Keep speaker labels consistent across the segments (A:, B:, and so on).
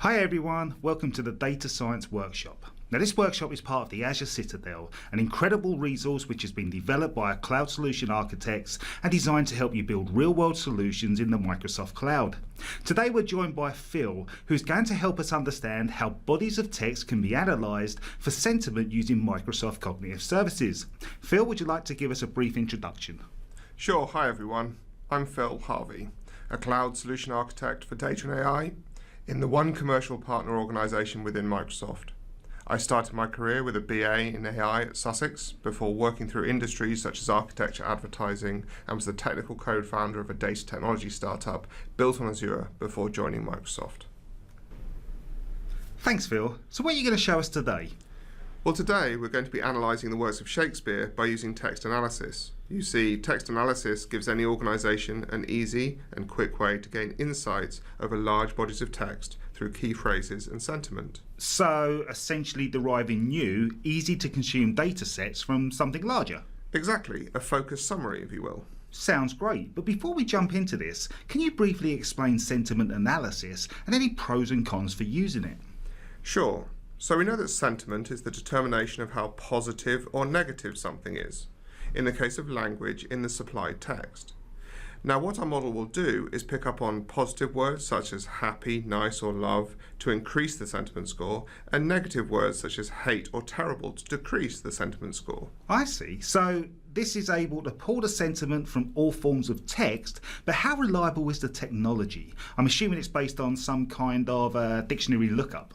A: Hi everyone, welcome to the Data Science Workshop. Now this workshop is part of the Azure Citadel, an incredible resource which has been developed by our cloud solution architects and designed to help you build real-world solutions in the Microsoft cloud. Today we're joined by Phil, who's going to help us understand how bodies of text can be analysed for sentiment using Microsoft Cognitive Services. Phil, would you like to give us a brief introduction?
B: Sure, hi everyone. I'm Phil Harvey, a cloud solution architect for data and AI in the one commercial partner organisation within Microsoft. I started my career with a BA in AI at Sussex before working through industries such as architecture, advertising, and was the technical co-founder of a data technology startup built on Azure before joining Microsoft.
A: Thanks Phil. So what are you going to show us today?
B: Well, today we're going to be analysing the works of Shakespeare by using text analysis. You see, text analysis gives any organisation an easy and quick way to gain insights over large bodies of text through key phrases and sentiment.
A: So essentially deriving new, easy to consume data sets from something larger.
B: Exactly, a focused summary, if you will.
A: Sounds great, but before we jump into this, can you briefly explain sentiment analysis and any pros and cons for using it?
B: Sure. So we know that sentiment is the determination of how positive or negative something is, in the case of language in the supplied text. Now what our model will do is pick up on positive words such as happy, nice or love to increase the sentiment score, and negative words such as hate or terrible to decrease the sentiment score.
A: I see. So this is able to pull the sentiment from all forms of text, but how reliable is the technology? I'm assuming it's based on some kind of dictionary lookup.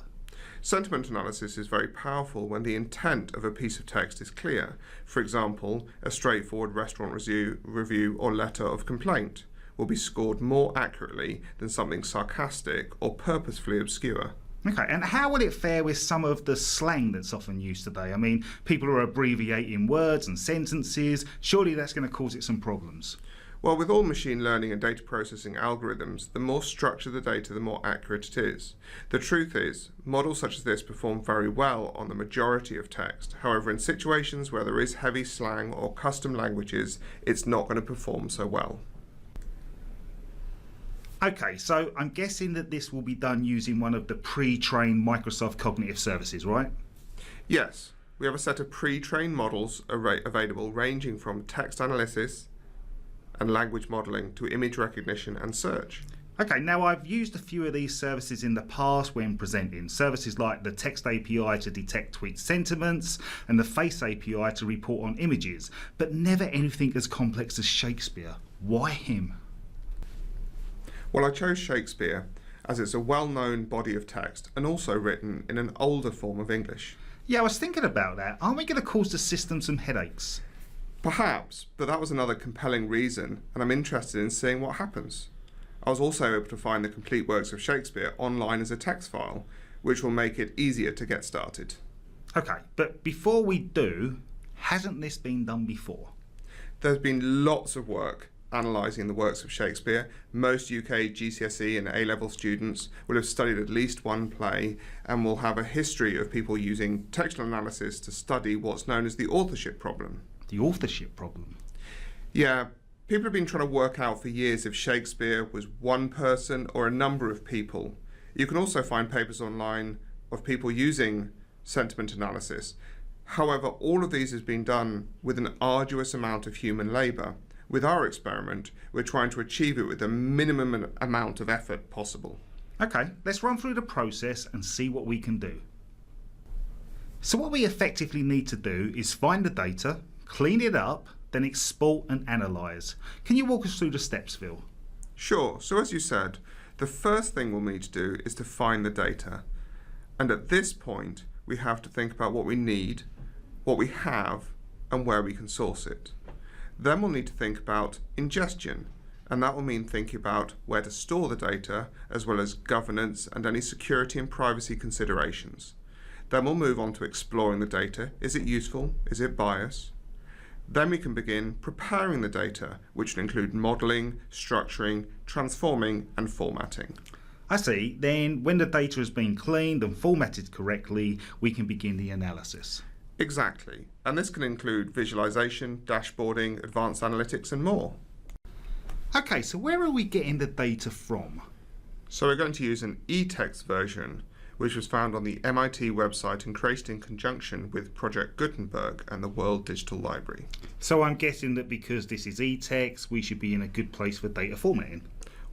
B: Sentiment analysis is very powerful when the intent of a piece of text is clear. For example, a straightforward restaurant review or letter of complaint will be scored more accurately than something sarcastic or purposefully obscure.
A: Okay, and how will it fare with some of the slang that's often used today? I mean, people are abbreviating words and sentences. Surely that's going to cause it some problems.
B: Well, with all machine learning and data processing algorithms, the more structured the data, the more accurate it is. The truth is, models such as this perform very well on the majority of text. However, in situations where there is heavy slang or custom languages, it's not going to perform so well.
A: Okay, so I'm guessing that this will be done using one of the pre-trained Microsoft Cognitive Services, right?
B: Yes, we have a set of pre-trained models available ranging from text analysis and language modelling to image recognition and search.
A: Okay, now I've used a few of these services in the past when presenting. Services like the Text API to detect tweet sentiments and the Face API to report on images, but never anything as complex as Shakespeare. Why him?
B: Well, I chose Shakespeare as it's a well-known body of text and also written in an older form of English.
A: Yeah, I was thinking about that. Aren't we going to cause the system some headaches?
B: Perhaps, but that was another compelling reason, and I'm interested in seeing what happens. I was also able to find the complete works of Shakespeare online as a text file, which will make it easier to get started.
A: Okay, but before we do, hasn't this been done before?
B: There's been lots of work analysing the works of Shakespeare. Most UK GCSE and A-level students will have studied at least one play and will have a history of people using textual analysis to study what's known as the authorship problem.
A: The authorship problem?
B: Yeah, people have been trying to work out for years if Shakespeare was one person or a number of people. You can also find papers online of people using sentiment analysis. However, all of these has been done with an arduous amount of human labour. With our experiment, we're trying to achieve it with the minimum amount of effort possible.
A: Okay, let's run through the process and see what we can do. So what we effectively need to do is find the data, clean it up, then export and analyse. Can you walk us through the steps, Phil?
B: Sure. So as you said, the first thing we'll need to do is to find the data. And at this point, we have to think about what we need, what we have, and where we can source it. Then we'll need to think about ingestion, and that will mean thinking about where to store the data, as well as governance and any security and privacy considerations. Then we'll move on to exploring the data. Is it useful? Is it biased? Then we can begin preparing the data, which will include modelling, structuring, transforming, and formatting.
A: I see. Then when the data has been cleaned and formatted correctly, we can begin the analysis.
B: Exactly. And this can include visualization, dashboarding, advanced analytics, and more.
A: Okay, so where are we getting the data from?
B: So we're going to use an e-text version, which was found on the MIT website and created in conjunction with Project Gutenberg and the World Digital Library.
A: So I'm guessing that because this is e-text, we should be in a good place for data formatting.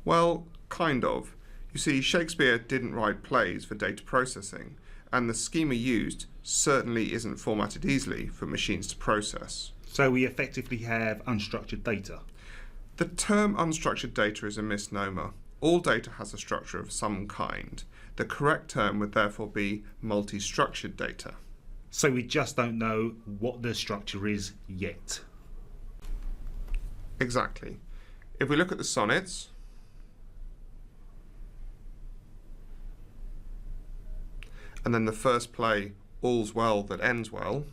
B: Well, kind of. You see, Shakespeare didn't write plays for data processing, and the schema used certainly isn't formatted easily for machines to process.
A: So we effectively have unstructured data.
B: The term unstructured data is a misnomer. All data has a structure of some kind. The correct term would therefore be multi-structured data.
A: So we just don't know what the structure is yet.
B: Exactly. If we look at the sonnets, and then the first play, All's Well That Ends Well,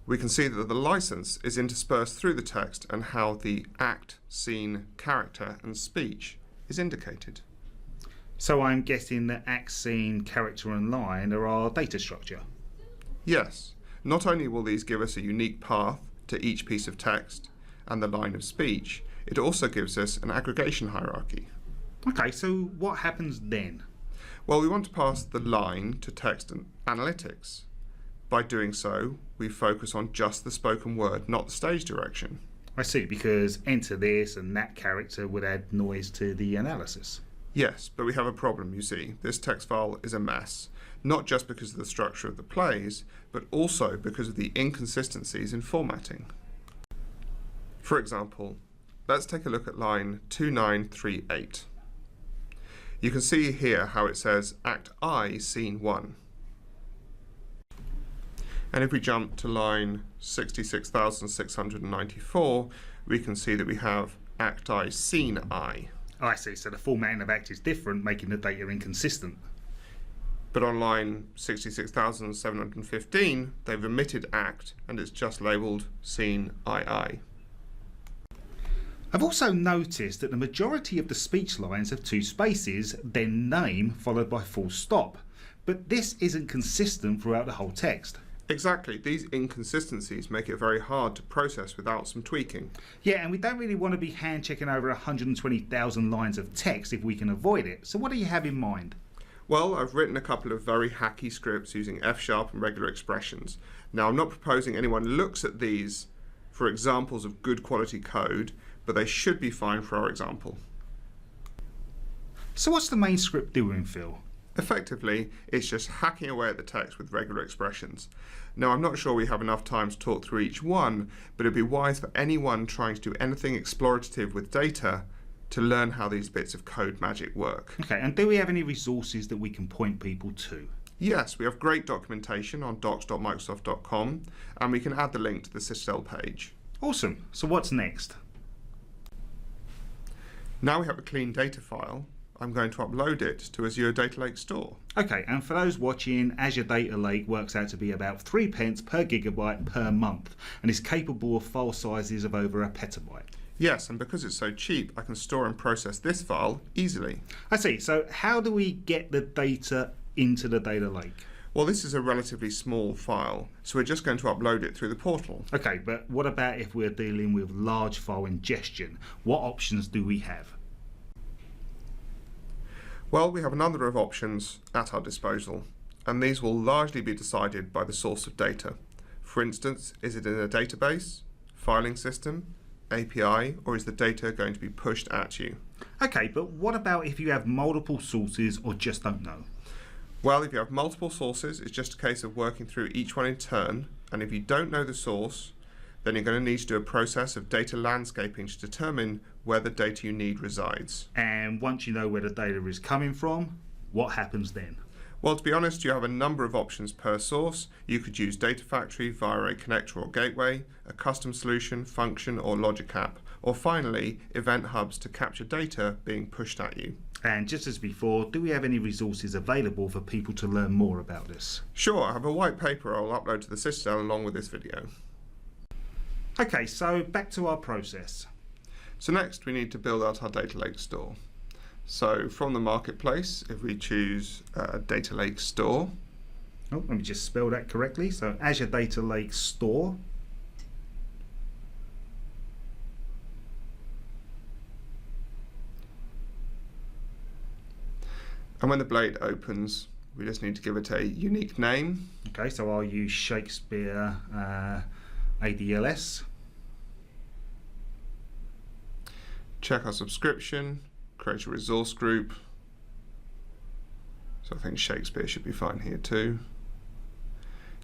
B: we can see that the license is interspersed through the text and how the act, scene, character and speech is indicated.
A: So I'm guessing that act, scene, character and line are our data structure.
B: Yes, not only will these give us a unique path to each piece of text and the line of speech, it also gives us an aggregation hierarchy.
A: Okay, so what happens then?
B: Well, we want to pass the line to text and analytics. By doing so, we focus on just the spoken word, not the stage direction.
A: I see, because enter this and that character would add noise to the analysis.
B: Yes, but we have a problem, you see. This text file is a mess, not just because of the structure of the plays, but also because of the inconsistencies in formatting. For example, let's take a look at line 2938. You can see here how it says Act I, Scene 1. And if we jump to line 66,694, we can see that we have Act I, Scene I.
A: Oh, I see, so the formatting of act is different, making the data inconsistent.
B: But on line 66,715, they've omitted Act, and it's just labelled Scene II.
A: I've also noticed that the majority of the speech lines have two spaces, then name, followed by full stop. But this isn't consistent throughout the whole text.
B: Exactly, these inconsistencies make it very hard to process without some tweaking.
A: Yeah, and we don't really want to be hand checking over 120,000 lines of text if we can avoid it. So what do you have in mind?
B: Well, I've written a couple of very hacky scripts using F# and regular expressions. Now, I'm not proposing anyone looks at these for examples of good quality code, but they should be fine for our example.
A: So what's the main script doing, Phil?
B: Effectively, it's just hacking away at the text with regular expressions. Now, I'm not sure we have enough time to talk through each one, but it'd be wise for anyone trying to do anything explorative with data to learn how these bits of code magic work.
A: Okay, and do we have any resources that we can point people to?
B: Yes, we have great documentation on docs.microsoft.com, and we can add the link to the Citadel page.
A: Awesome. So what's next?
B: Now we have a clean data file. I'm going to upload it to Azure Data Lake Store.
A: Okay, and for those watching, Azure Data Lake works out to be about 3 pence per gigabyte per month and is capable of file sizes of over a petabyte.
B: Yes, and because it's so cheap, I can store and process this file easily.
A: I see. So how do we get the data into the data lake?
B: Well, this is a relatively small file, so we're just going to upload it through the portal.
A: Okay, but what about if we're dealing with large file ingestion? What options do we have?
B: Well, we have a number of options at our disposal, and these will largely be decided by the source of data. For instance, is it in a database, filing system, API, or is the data going to be pushed at you?
A: Okay, but what about if you have multiple sources or just don't know?
B: Well, if you have multiple sources, it's just a case of working through each one in turn, and if you don't know the source, then you're going to need to do a process of data landscaping to determine where the data you need resides.
A: And once you know where the data is coming from, what happens then?
B: Well, to be honest, you have a number of options per source. You could use Data Factory via a connector or gateway, a custom solution, function or logic app, or finally, event hubs to capture data being pushed at you.
A: And just as before, do we have any resources available for people to learn more about this?
B: Sure, I have a white paper I'll upload to the Citadel along with this video.
A: Okay, so back to our process.
B: So next we need to build out our data lake store. So from the marketplace, if we choose Data Lake Store.
A: Oh, let me just spell that correctly. So Azure Data Lake Store.
B: And when the blade opens, we just need to give it a unique name.
A: Okay, so I'll use Shakespeare ADLS.
B: Check our subscription, create a resource group. So I think Shakespeare should be fine here too.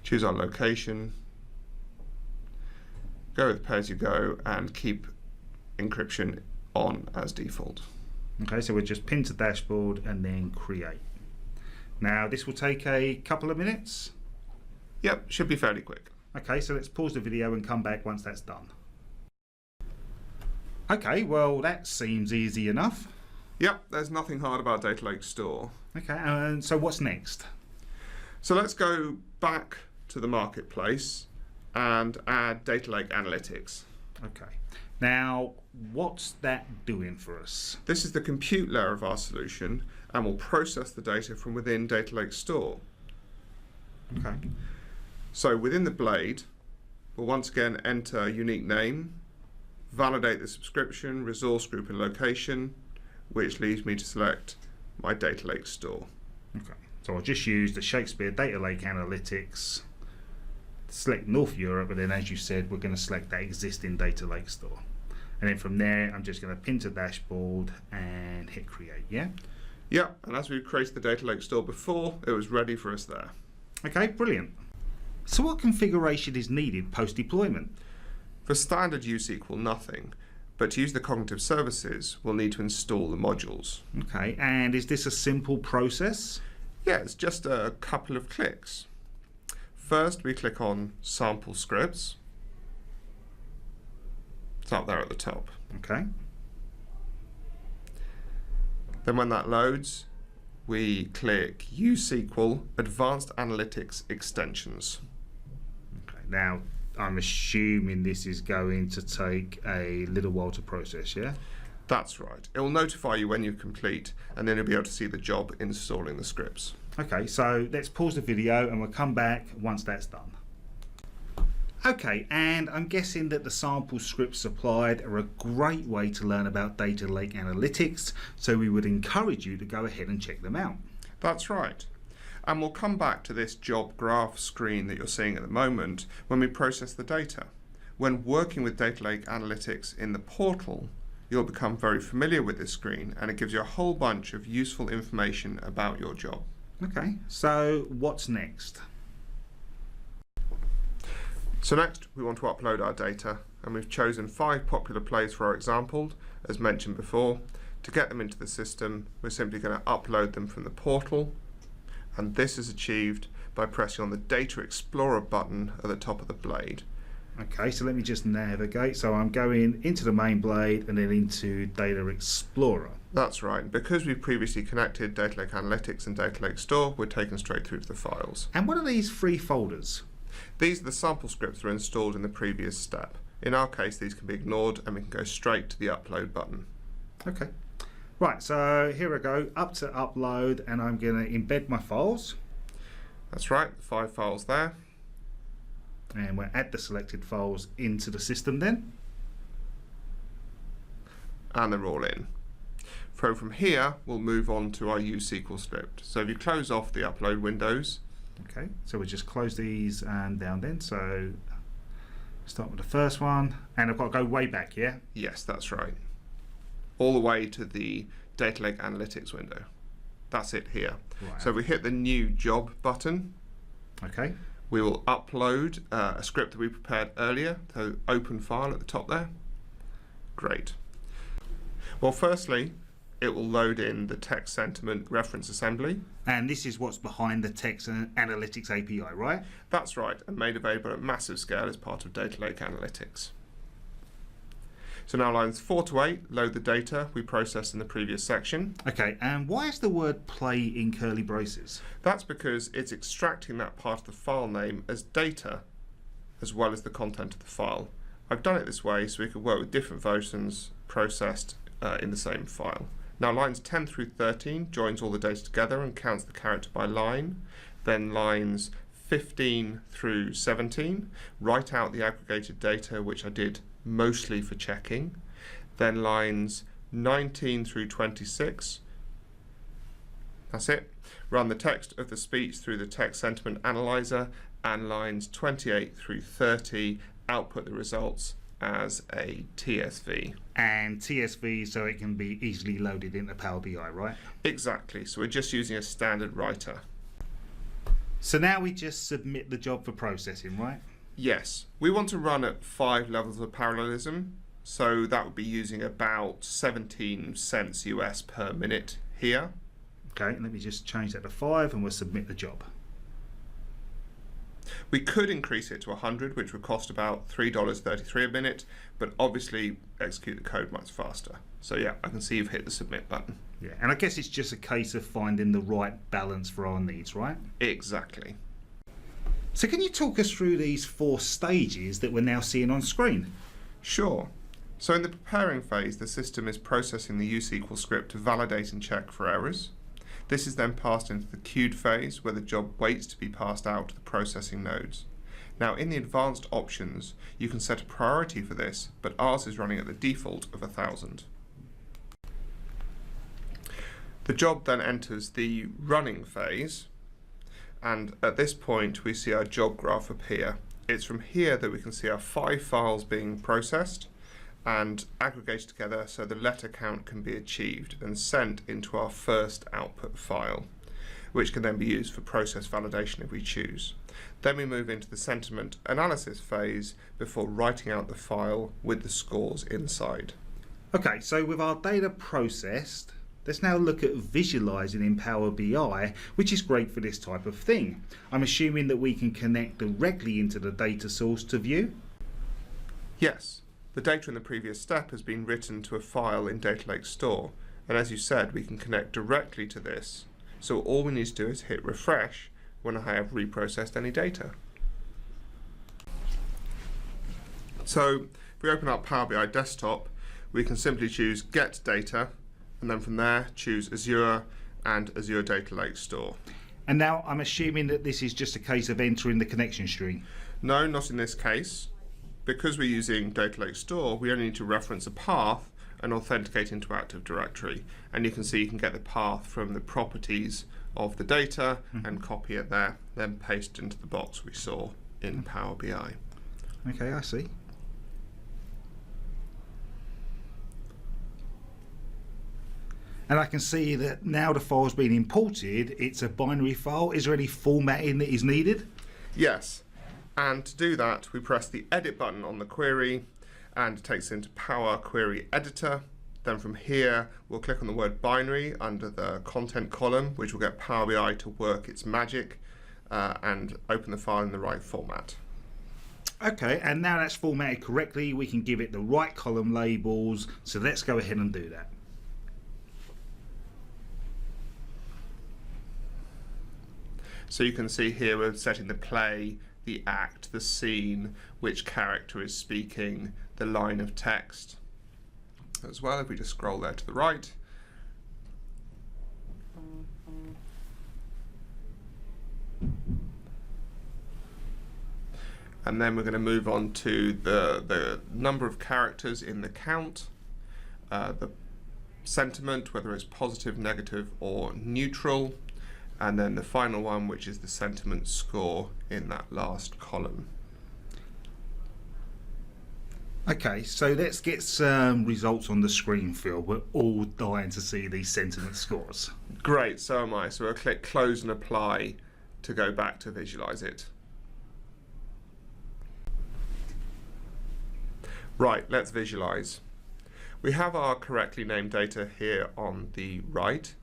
B: Choose our location. Go with pay-as-you-go and keep encryption on as default.
A: Okay, so we'll just pin to dashboard and then create. Now this will take a couple of minutes.
B: Yep, should be fairly quick.
A: Okay, so let's pause the video and come back once that's done. Okay, well that seems easy enough.
B: Yep, there's nothing hard about Data Lake Store.
A: Okay, and so what's next?
B: So let's go back to the marketplace and add Data Lake Analytics.
A: Okay, now what's that doing for us?
B: This is the compute layer of our solution and will process the data from within Data Lake Store.
A: Okay.
B: So within the blade, we'll once again enter a unique name, validate the subscription, resource group and location, which leaves me to select my Data Lake Store.
A: Okay, so I'll just use the Shakespeare Data Lake Analytics, select North Europe, and then as you said, we're going to select that existing Data Lake Store. And then from there, I'm just going to pin to dashboard and hit create, yeah?
B: Yeah, and as we created the Data Lake Store before, it was ready for us there.
A: Okay, brilliant. So what configuration is needed post-deployment?
B: For standard use equal nothing, but to use the cognitive services, we'll need to install the modules.
A: Okay, and is this a simple process?
B: Yeah, it's just a couple of clicks. First, we click on Sample Scripts. It's up there at the top.
A: Okay.
B: Then when that loads, we click Use SQL Advanced Analytics Extensions.
A: Okay, now I'm assuming this is going to take a little while to process, yeah?
B: That's right. It will notify you when you complete, and then you'll be able to see the job installing the scripts.
A: Okay, so let's pause the video and we'll come back once that's done. Okay, and I'm guessing that the sample scripts supplied are a great way to learn about Data Lake Analytics, so we would encourage you to go ahead and check them out.
B: That's right. And we'll come back to this job graph screen that you're seeing at the moment when we process the data. When working with Data Lake Analytics in the portal, you'll become very familiar with this screen, and it gives you a whole bunch of useful information about your job.
A: Okay, so what's next?
B: So next we want to upload our data, and we've chosen 5 popular plays for our example, as mentioned before. To get them into the system, we're simply going to upload them from the portal, and this is achieved by pressing on the Data Explorer button at the top of the blade.
A: Okay, so let me just navigate. So I'm going into the main blade and then into Data Explorer.
B: That's right. Because we've previously connected Data Lake Analytics and Data Lake Store, we're taken straight through to the files.
A: And what are these 3 folders?
B: These are the sample scripts that were installed in the previous step. In our case, these can be ignored and we can go straight to the upload button.
A: Okay. Right, so here I go, up to upload, and I'm going to embed my files.
B: That's right, the 5 files there.
A: And we'll add the selected files into the system then.
B: And they're all in. From here, we'll move on to our use SQL script. So if you close off the upload windows.
A: Okay, so we'll just close these down then. So start with the first one, and I've got to go way back, yeah?
B: Yes, that's right. All the way to the Data Lake Analytics window. That's it here.
A: Right.
B: So we hit the new job button.
A: Okay.
B: We will upload a script that we prepared earlier, so open file at the top there. Great. Well, firstly, it will load in the text sentiment reference assembly.
A: And this is what's behind the text and analytics API, right?
B: That's right, and made available at massive scale as part of Data Lake Analytics. So now lines 4 to 8 load the data we processed in the previous section.
A: Okay, and why is the word play in curly braces?
B: That's because it's extracting that part of the file name as data as well as the content of the file. I've done it this way so we could work with different versions processed in the same file. Now lines 10 through 13 joins all the data together and counts the character by line. Then lines 15 through 17 write out the aggregated data, which I did mostly for checking. Then lines 19 through 26 That's it. Run the text of the speech through the text sentiment analyzer, and lines 28 through 30 output the results as a TSV.
A: And TSV so it can be easily loaded into Power BI, right?
B: Exactly, so we're just using a standard writer.
A: So now we just submit the job for processing, right?
B: Yes, we want to run at 5 levels of parallelism, so that would be using about 17 cents US per minute here.
A: Okay, let me just change that to 5 and we'll submit the job.
B: We could increase it to 100, which would cost about $3.33 a minute, but obviously execute the code much faster. So yeah, I can see you've hit the submit button.
A: Yeah, and I guess it's just a case of finding the right balance for our needs, right?
B: Exactly.
A: So can you talk us through these 4 stages that we're now seeing on screen?
B: Sure. So in the preparing phase, the system is processing the usequel script to validate and check for errors. This is then passed into the queued phase, where the job waits to be passed out to the processing nodes. Now in the advanced options, you can set a priority for this, but ours is running at the default of 1000. The job then enters the running phase, and at this point we see our job graph appear. It's from here that we can see our 5 files being processed and aggregated together so the letter count can be achieved and sent into our first output file, which can then be used for process validation if we choose. Then we move into the sentiment analysis phase before writing out the file with the scores inside.
A: Okay, so with our data processed, let's now look at visualizing in Power BI, which is great for this type of thing. I'm assuming that we can connect directly into the data source to view?
B: Yes, the data in the previous step has been written to a file in Data Lake Store, and as you said, we can connect directly to this. So all we need to do is hit refresh when I have reprocessed any data. So if we open up Power BI Desktop, we can simply choose Get Data, and then from there choose Azure and Azure Data Lake Store.
A: And now I'm assuming that this is just a case of entering the connection string.
B: No, not in this case. Because we're using Data Lake Store, we only need to reference a path and authenticate into Active Directory. And you can see you can get the path from the properties of the data and copy it there, then paste into the box we saw in Power BI.
A: Okay, I see. And I can see that now the file's been imported, it's a binary file. Is there any formatting that is needed?
B: Yes, and to do that we press the edit button on the query and it takes us into Power Query Editor. Then from here we'll click on the word binary under the content column, which will get Power BI to work its magic and open the file in the right format.
A: Okay, and now that's formatted correctly, we can give it the right column labels, so let's go ahead and do that.
B: So you can see here we're setting the play, the act, the scene, which character is speaking, the line of text as well. If we just scroll there to the right. And then we're going to move on to the number of characters in the count, the sentiment, whether it's positive, negative or neutral, and then the final one, which is the sentiment score in that last column.
A: Okay, so let's get some results on the screen, Phil. We're all dying to see these sentiment scores.
B: Great, so am I. So we'll click Close and Apply to go back to visualize it. Right, let's visualize. We have our correctly named data here on the right.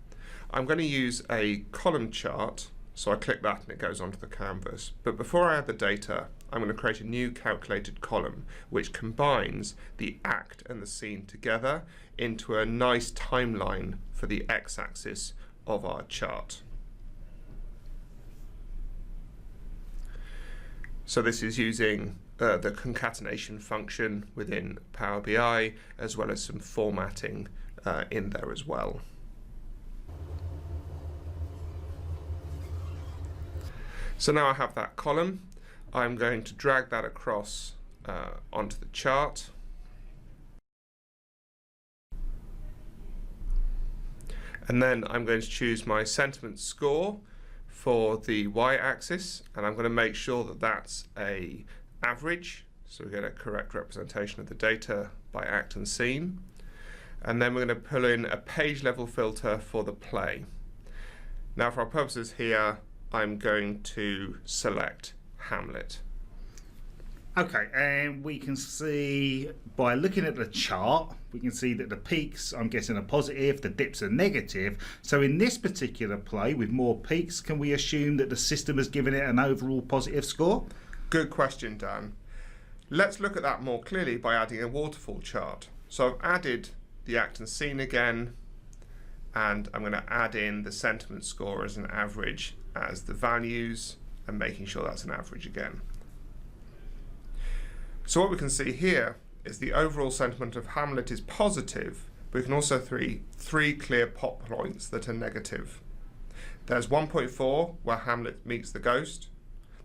B: I'm going to use a column chart, so I click that and it goes onto the canvas. But before I add the data, I'm going to create a new calculated column which combines the act and the scene together into a nice timeline for the x-axis of our chart. So this is using the concatenation function within Power BI, as well as some formatting in there as well. So now I have that column. I'm going to drag that across onto the chart. And then I'm going to choose my sentiment score for the y-axis, and I'm going to make sure that that's a average, so we get a correct representation of the data by act and scene. And then we're going to pull in a page level filter for the play. Now for our purposes here, I'm going to select Hamlet.
A: Okay, and we can see by looking at the chart, we can see that the peaks, I'm guessing, are positive, the dips are negative. So in this particular play with more peaks, can we assume that the system has given it an overall positive score?
B: Good question, Dan. Let's look at that more clearly by adding a waterfall chart. So I've added the act and scene again, and I'm going to add in the sentiment score as an average as the values, and making sure that's an average again. So what we can see here is the overall sentiment of Hamlet is positive, but we can also see three clear pop points that are negative. There's 1.4 where Hamlet meets the ghost.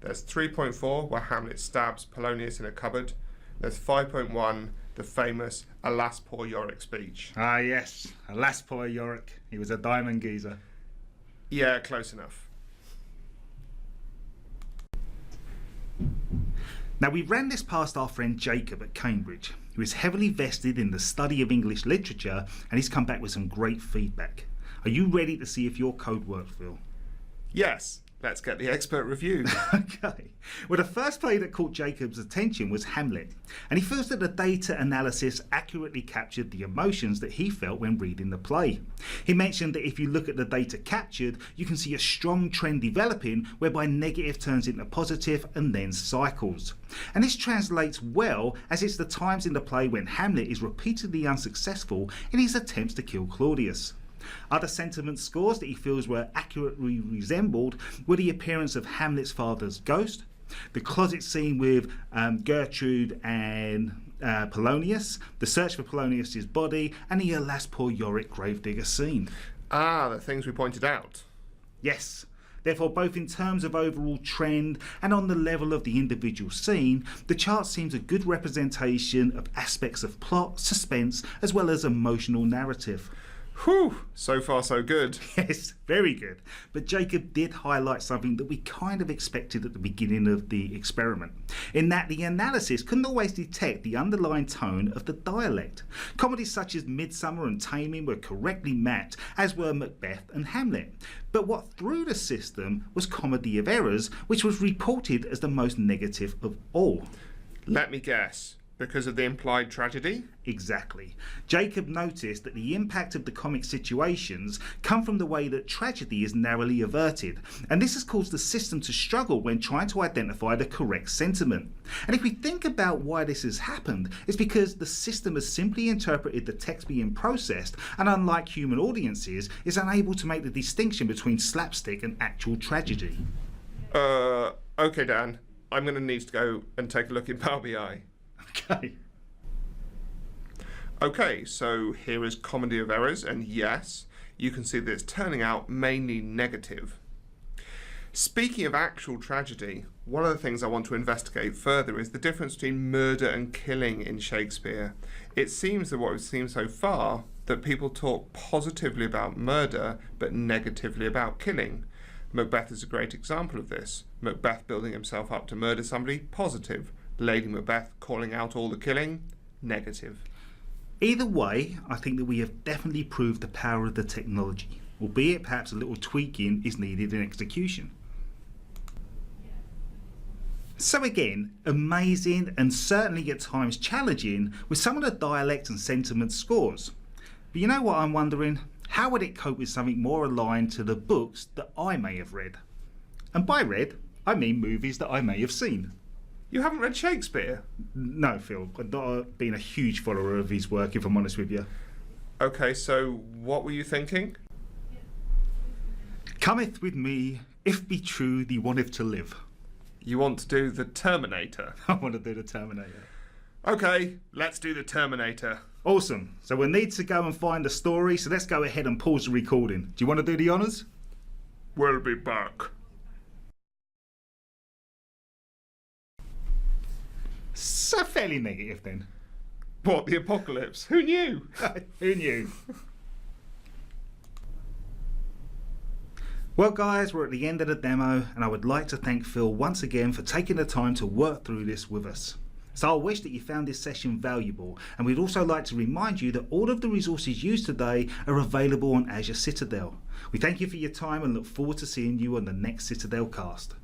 B: There's 3.4 where Hamlet stabs Polonius in a cupboard. There's 5.1, the famous "Alas, poor Yorick" speech.
A: Ah yes, alas poor Yorick, he was a diamond geezer.
B: Yeah, close enough.
A: Now we ran this past our friend Jacob at Cambridge, who is heavily vested in the study of English literature, and he's come back with some great feedback. Are you ready to see if your code worked, Phil?
B: Yes, let's get the expert review.
A: Okay. Well, the first play that caught Jacob's attention was Hamlet, and he feels that the data analysis accurately captured the emotions that he felt when reading the play. He mentioned that if you look at the data captured, you can see a strong trend developing whereby negative turns into positive and then cycles. And this translates well, as it's the times in the play when Hamlet is repeatedly unsuccessful in his attempts to kill Claudius. Other sentiment scores that he feels were accurately resembled were the appearance of Hamlet's father's ghost, the closet scene with Gertrude and Polonius, the search for Polonius's body, and the alas poor Yorick gravedigger scene.
B: Ah, the things we pointed out.
A: Yes. Therefore, both in terms of overall trend and on the level of the individual scene, the chart seems a good representation of aspects of plot, suspense, as well as emotional narrative.
B: Whew, so far so good.
A: Yes, very good. But Jacob did highlight something that we kind of expected at the beginning of the experiment, in that the analysis couldn't always detect the underlying tone of the dialect. Comedies such as Midsummer and Taming were correctly mapped, as were Macbeth and Hamlet. But what threw the system was Comedy of Errors, which was reported as the most negative of all.
B: Let me guess. Because of the implied tragedy?
A: Exactly. Jacob noticed that the impact of the comic situations come from the way that tragedy is narrowly averted, and this has caused the system to struggle when trying to identify the correct sentiment. And if we think about why this has happened, it's because the system has simply interpreted the text being processed, and unlike human audiences, is unable to make the distinction between slapstick and actual tragedy.
B: Okay, Dan. I'm going to need to go and take a look in Power BI.
A: Okay.
B: Okay, so here is Comedy of Errors, and yes, you can see that it's turning out mainly negative. Speaking of actual tragedy, one of the things I want to investigate further is the difference between murder and killing in Shakespeare. It seems that what we've seen so far, that people talk positively about murder, but negatively about killing. Macbeth is a great example of this. Macbeth building himself up to murder somebody, positive. Lady Macbeth calling out all the killing, negative.
A: Either way, I think that we have definitely proved the power of the technology, albeit perhaps a little tweaking is needed in execution. So again, amazing and certainly at times challenging with some of the dialect and sentiment scores. But you know what I'm wondering? How would it cope with something more aligned to the books that I may have read? And by read, I mean movies that I may have seen.
B: You haven't read Shakespeare?
A: No, Phil. I've not been a huge follower of his work, if I'm honest with you.
B: Okay, so what were you thinking?
A: Cometh with me, if be true, thee wanteth to live.
B: You want to do the Terminator?
A: I want to do the Terminator.
B: Okay, let's do the Terminator.
A: Awesome. So we'll need to go and find the story, so let's go ahead and pause the recording. Do you want to do the honours?
B: We'll be back.
A: So fairly negative then.
B: What, the apocalypse? Who knew?
A: Who knew? Well guys, we're at the end of the demo and I would like to thank Phil once again for taking the time to work through this with us. So I wish that you found this session valuable, and we'd also like to remind you that all of the resources used today are available on Azure Citadel. We thank you for your time and look forward to seeing you on the next Citadel cast.